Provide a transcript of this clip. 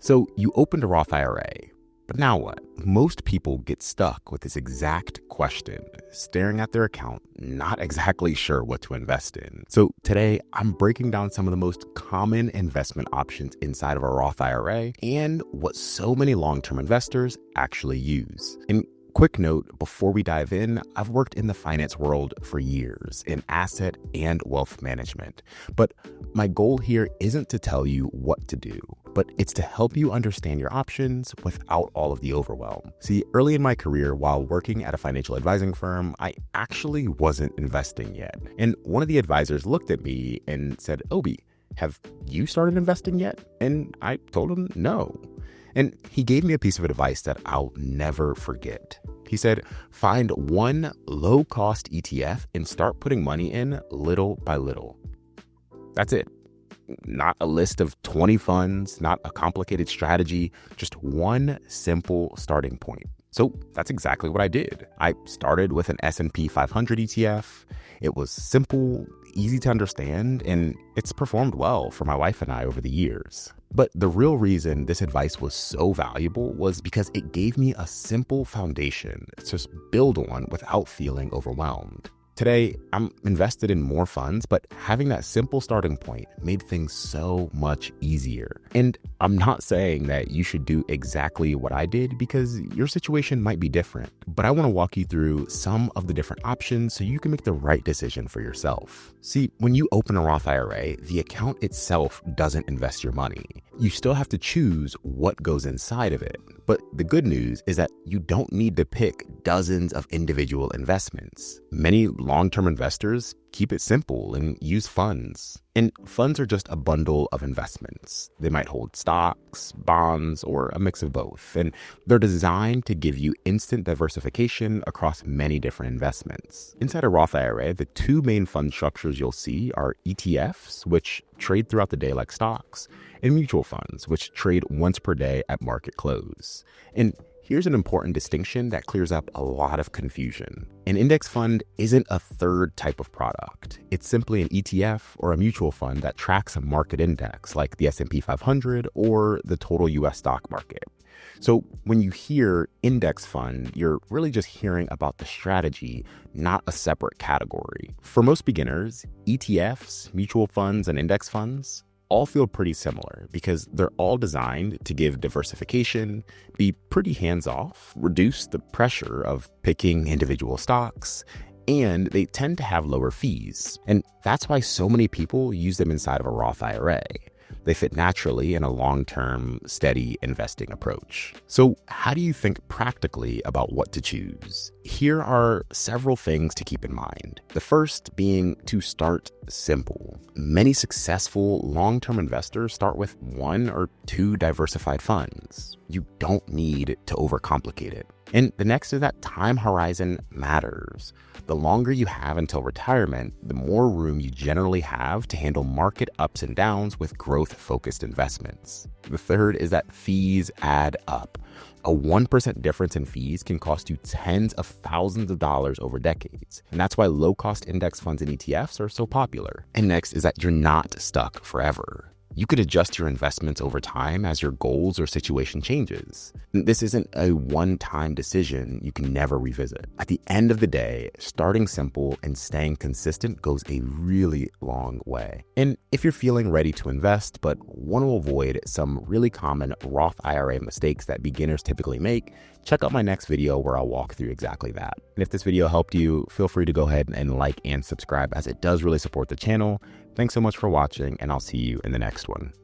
So you opened a Roth IRA, but now what? Most people get stuck with this exact question, staring at their account, not exactly sure what to invest in. So today, I'm breaking down some of the most common investment options inside of a Roth IRA and what so many long-term investors actually use. And quick note, before we dive in, I've worked in the finance world for years in asset and wealth management. But my goal here isn't to tell you what to do, but it's to help you understand your options without all of the overwhelm. See, early in my career, while working at a financial advising firm, I actually wasn't investing yet. And one of the advisors looked at me and said, "Obi, have you started investing yet?" And I told him no. And he gave me a piece of advice that I'll never forget. He said, find one low-cost ETF and start putting money in little by little. That's it. Not a list of 20 funds, not a complicated strategy, just one simple starting point. So that's exactly what I did. I started with an S&P 500 ETF. It was simple, easy to understand, and it's performed well for my wife and I over the years. But the real reason this advice was so valuable was because it gave me a simple foundation to just build on without feeling overwhelmed. Today, I'm invested in more funds, but having that simple starting point made things so much easier. And I'm not saying that you should do exactly what I did because your situation might be different, but I want to walk you through some of the different options so you can make the right decision for yourself. See, when you open a Roth IRA, the account itself doesn't invest your money. You still have to choose what goes inside of it. But the good news is that you don't need to pick dozens of individual investments. Many long-term investors keep it simple and use funds. And funds are just a bundle of investments. They might hold stocks, bonds, or a mix of both. And they're designed to give you instant diversification across many different investments. Inside a Roth IRA, the two main fund structures you'll see are ETFs, which trade throughout the day like stocks, and mutual funds, which trade once per day at market close. And here's an important distinction that clears up a lot of confusion. An index fund isn't a third type of product. It's simply an ETF or a mutual fund that tracks a market index like the S&P 500 or the total US stock market. So when you hear index fund, you're really just hearing about the strategy, not a separate category. For most beginners, ETFs, mutual funds, and index funds all feel pretty similar because they're all designed to give diversification, be pretty hands-off, reduce the pressure of picking individual stocks, and they tend to have lower fees. And that's why so many people use them inside of a Roth IRA. They fit naturally in a long-term, steady investing approach. So how do you think practically about what to choose? Here are several things to keep in mind. The first being to start simple. Many successful long-term investors start with one or two diversified funds. You don't need to overcomplicate it. And the next is that time horizon matters. The longer you have until retirement, the more room you generally have to handle market ups and downs with growth-focused investments. The third is that fees add up. A 1% difference in fees can cost you tens of thousands of dollars over decades. And that's why low-cost index funds and ETFs are so popular. And next is that you're not stuck forever. You could adjust your investments over time as your goals or situation changes. This isn't a one-time decision you can never revisit. At the end of the day, starting simple and staying consistent goes a really long way. And if you're feeling ready to invest but want to avoid some really common Roth IRA mistakes that beginners typically make, check out my next video where I'll walk through exactly that. And if this video helped you, feel free to go ahead and like and subscribe as it does really support the channel. Thanks so much for watching, and I'll see you in the next one.